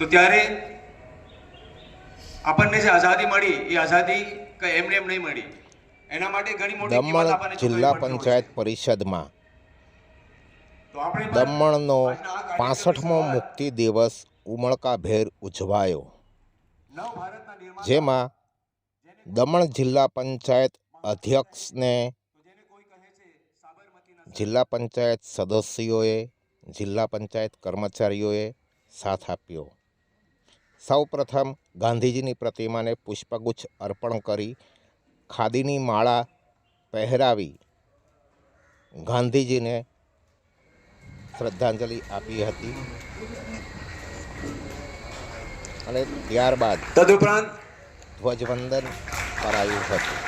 તો ત્યારે આપણને જે આઝાદી મળી એ આઝાદી કંઈ એમને એમ નહીં મળી, એના માટે ઘણી મોટી કિંમત દમણ આપણને જિલ્લા ચૂકવવી પડતી હોય પંચાયત છે. પરિષદમાં તો આપણે પણ દમણનો આજના આ કાર્યક્રમની 65મો શરૂઆત મુક્તિ દિવસ ઉમળકાભેર ઉજવાયો, નવ ભારતના નિર્માતા જેમાં દમણ જિલ્લા પંચાયત અધ્યક્ષને તો જેને કોઈ કહે છે સાબરમતીના જિલ્લા પંચાયત સદસ્યોએ, જિલ્લા પંચાયત કર્મચારીઓએ સાથ આપ્યો. સૌ પ્રથમ ગાંધીજીની પ્રતિમાને પુષ્પગુચ્છ અર્પણ કરી ખાદીની માળા પહેરાવી ગાંધીજીને શ્રદ્ધાંજલિ આપી હતી અને ત્યારબાદ તદુપરાંત ધ્વજવંદન કરાયું હતું.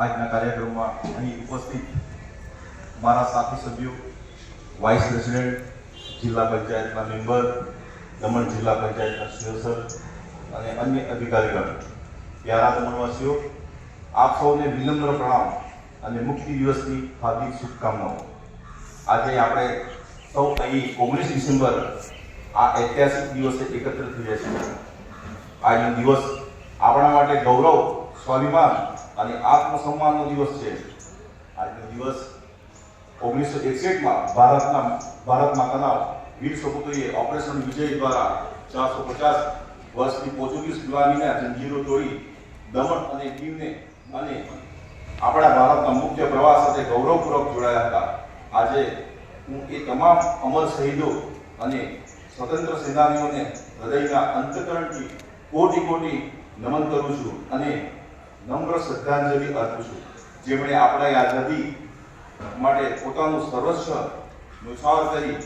આજના કાર્યક્રમમાં અહીં ઉપસ્થિત મારા સાથી સભ્યો, વાઇસ પ્રેસિડેન્ટ, જિલ્લા પંચાયતના મેમ્બર, દમણ જિલ્લા પંચાયતના સદસ્ય અને અન્ય અધિકારીગણ, પ્યારા દમણવાસીઓ, આપ સૌને વિનમ્ર પ્રણામ અને મુક્તિ દિવસની હાર્દિક શુભકામનાઓ. આજે આપણે સૌ અહીં 19 ડિસેમ્બર આ ઐતિહાસિક દિવસે એકત્ર થયા છીએ. આજનો દિવસ આપણા માટે ગૌરવ, સ્વાભિમાન અને આત્મસન્માનનો દિવસ છે. આજનો દિવસ 1961માં ભારત માતાના વીર સપૂતોએ ઓપરેશન વિજય દ્વારા 450 વર્ષની પોર્ચુગીઝ ગુલામીના જંજીરો તોડી દમણ અને દીવને અને આપણા ભારતના મુખ્ય પ્રવાસ સાથે ગૌરવપૂર્વક જોડાયા હતા. આજે હું એ તમામ અમર શહીદો અને સ્વતંત્ર સેનાનીઓને હૃદયના અંતકરણથી કોટી કોટી નમન કરું છું અને નમ્ર શ્રદ્ધાંજલિ અર્પું છું, જેમણે આપણા આઝાદી માટે પોતાનું સર્વસ્વ ન્યોછાવર કરી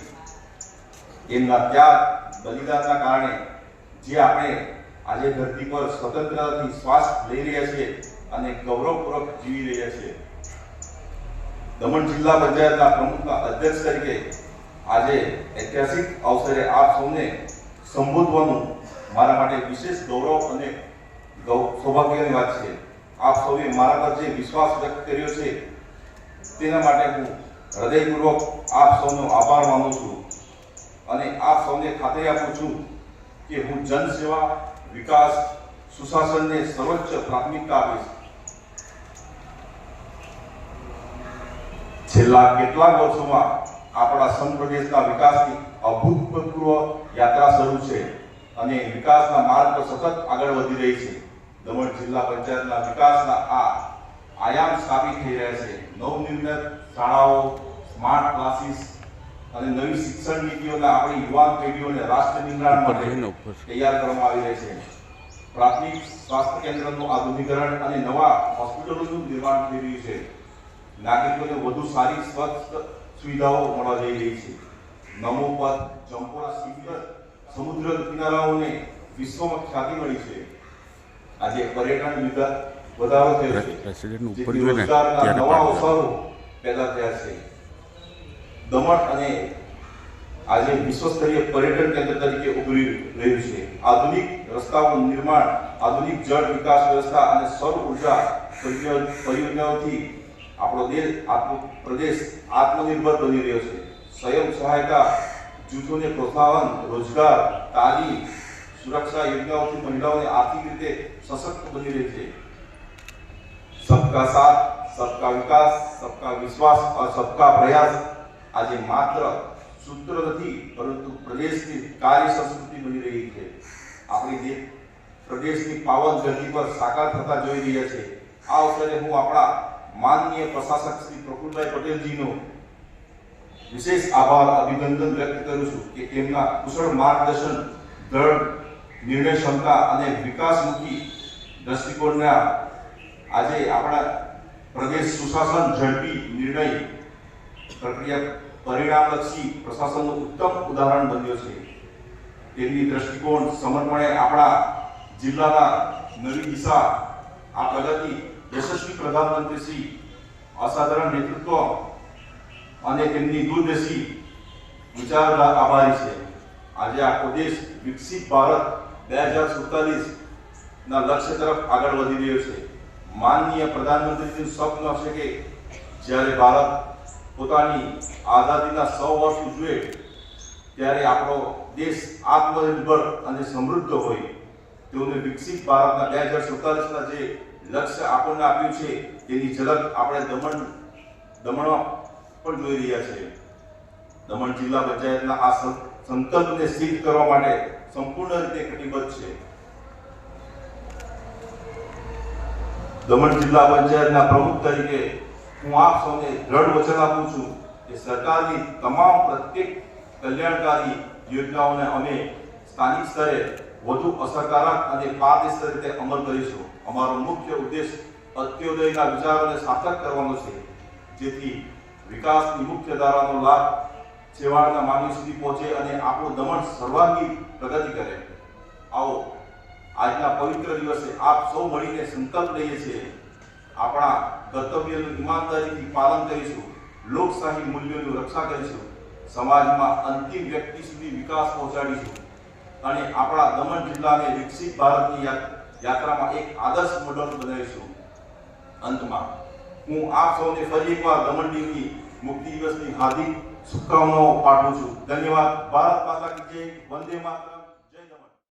એમના ત્યાગ બલિદાનના કારણે જે આપણે આજે ધરતી પર સ્વતંત્રતાથી શ્વાસ લઈ રહ્યા છીએ અને ગૌરવપૂર્વક જીવી રહ્યા છીએ. દમણ જિલ્લા પંચાયતના પ્રમુખના અધ્યક્ષ તરીકે આજે ઐતિહાસિક અવસરે આપ સૌને સંબોધવાનું મારા માટે વિશેષ ગૌરવ અને સૌભાગ્યની વાત છે. આપ સૌએ મારા પર જે વિશ્વાસ વ્યક્ત કર્યો છે તેના માટે હું હૃદયપૂર્વક આપ સૌનો આભાર માનું છું અને આપ સૌને ખાતરી આપું છું કે હું જનસેવા, વિકાસ, સુશાસનને સર્વોચ્ચ પ્રાથમિકતા આપીશ. છેલ્લા કેટલાક વર્ષોમાં આપણા સમ પ્રદેશના વિકાસની અભૂતપૂર્વ યાત્રા શરૂ છે અને વિકાસના માર્ગ પર સતત આગળ વધી રહી છે. દમણ જિલ્લા પંચાયતના વિકાસના આ આયામ સાબિત થઈ રહ્યા છે. નવનિર્મિત શાળાઓ, સ્માર્ટ ક્લાસીસ, અને નવી શિક્ષણ નીતિઓને આપણી યુવાન પેઢીઓને રાષ્ટ્ર નિર્માણ માટે તૈયાર કરવામાં આવી રહી છે. પ્રાથમિક સ્વાસ્થ્ય કેન્દ્રનું આધુનિકીકરણ અને નવા હોસ્પિટલોનું નિર્માણ થઈ રહ્યું છે. નાગરિકોને વધુ સારી સ્વચ્છ સુવિધાઓ મળવા જઈ રહી છે. નમો પથ, જંપોરા શિખર, સમુદ્ર કિનારાઓને વિશ્વમાં ખ્યાતિ મળી છે. આજે પર્યટન વધારો થયો છે, જેથી રોજગારના નવા અવસરો પેદા થયા છે. દમણ અને આજે વિશ્વસ્તરીય પર્યટન કેન્દ્ર તરીકે ઉભરી રહ્યું છે. આધુનિક રસ્તાઓનું નિર્માણ, આધુનિક જળ વિકાસ વ્યવસ્થા અને સૌર ઉર્જા પરિયોજનાઓથી આપણો પ્રદેશ આત્મનિર્ભર બની રહ્યો છે. સ્વયં સહાયતા જૂથોને પ્રોત્સાહન, રોજગાર, તાલીમ, સુરક્ષા યોજનાઓથી મહિલાઓને આર્થિક રીતે સશક્ત બની રહી છે. સબકા સાથ, સબકા વિકાસ, સબકા વિશ્વાસ અને સબકા પ્રયાસ આજે માત્ર સૂત્ર નથી, પરંતુ પ્રદેશની કાર્ય સંસ્કૃતિ બની રહી છે. આપણી પ્રદેશની પાવન ધરતી પર સાકાર થતા જોઈ રહ્યા છે. આ અવસરે હું આપણા માનનીય પ્રશાસક શ્રી પ્રફુલભાઈ પટેલજીનો વિશેષ આભાર અભિનંદન વ્યક્ત કરું છું કે તેમના કુશળ માર્ગદર્શન, દ્રઢ નિર્ણય ક્ષમતા અને વિકાસમુખી દ્રષ્ટિકોણના આજે આપણા પ્રદેશ સુશાસન, ઝડપી નિર્ણય પ્રક્રિયા, પરિણામલક્ષી પ્રશાસનનું ઉત્તમ ઉદાહરણ બન્યો છે. તેમની દ્રષ્ટિકોણ, સમર્પણે આપણા જિલ્લાના નવી દિશા, આ પ્રગતિ, યશસ્વી પ્રધાનમંત્રી શ્રી અસાધારણ નેતૃત્વ અને તેમની દૂરદર્શી વિચારધારા આભારી છે. આજે આપણો દેશ વિકસિત ભારત 2047 ના લક્ષ્ય તરફ આગળ વધી રહ્યો છે. માનનીય પ્રધાનમંત્રીનું સ્વપ્ન છે કે જ્યારે ભારત પોતાની આઝાદીના 100 વર્ષ ઉજવે ત્યારે આપણો દેશ આત્મનિર્ભર અને સમૃદ્ધ હોય. તેઓને વિકસિત ભારતના 2047ના જે લક્ષ્ય આપણને આપ્યું છે તેની ઝલક આપણે દમણમાં પણ જોઈ રહ્યા છે. દમણ જિલ્લા પંચાયતના આ સંકલ્પને સિદ્ધ કરવા માટે સંપૂર્ણ રીતે કટિબદ્ધ છે. દમણ જિલ્લા પંચાયતના પ્રમુખ તરીકે હું આપ સૌને દ્રઢ વચન આપું છું કે સરકારની તમામ પ્રત્યેક કલ્યાણકારી યોજનાઓને અમે સ્થાનિક સ્તરે વધુ અસરકારક અને પારદર્શક રીતે અમલ કરીશું. અમારો મુખ્ય ઉદ્દેશ અંત્યોદયના વિચારોને સાર્થક કરવાનો છે, જેથી વિકાસની મુખ્ય ધારાનો લાભ છેવાડાના માનવી સુધી પહોંચે અને આપણું દમણ સર્વાંગી પ્રગતિ કરે. આવો આજના પવિત્ર દિવસે આપ સૌ મળીને સંકલ્પ લઈએ છીએ. આપણા કર્તવ્યનું ઈમાનદારીથી પાલન કરીશું, લોકશાહી મૂલ્યોની રક્ષા કરીશું, સમાજમાં અંતિમ વ્યક્તિ સુધી વિકાસ પહોંચાડીશું અને આપણા દમણ જિલ્લાને વિકસિત ભારતની યાત્રામાં એક આદર્શ મોડલ બનાવીશું. અંતમાં હું આપ સૌને ફરી એકવાર દમણ દીવની મુક્તિ દિવસની હાર્દિક શુભકામનાઓ પાઠવું છું. ધન્યવાદ. ભારત માતા કી જય. વંદે માતરમ.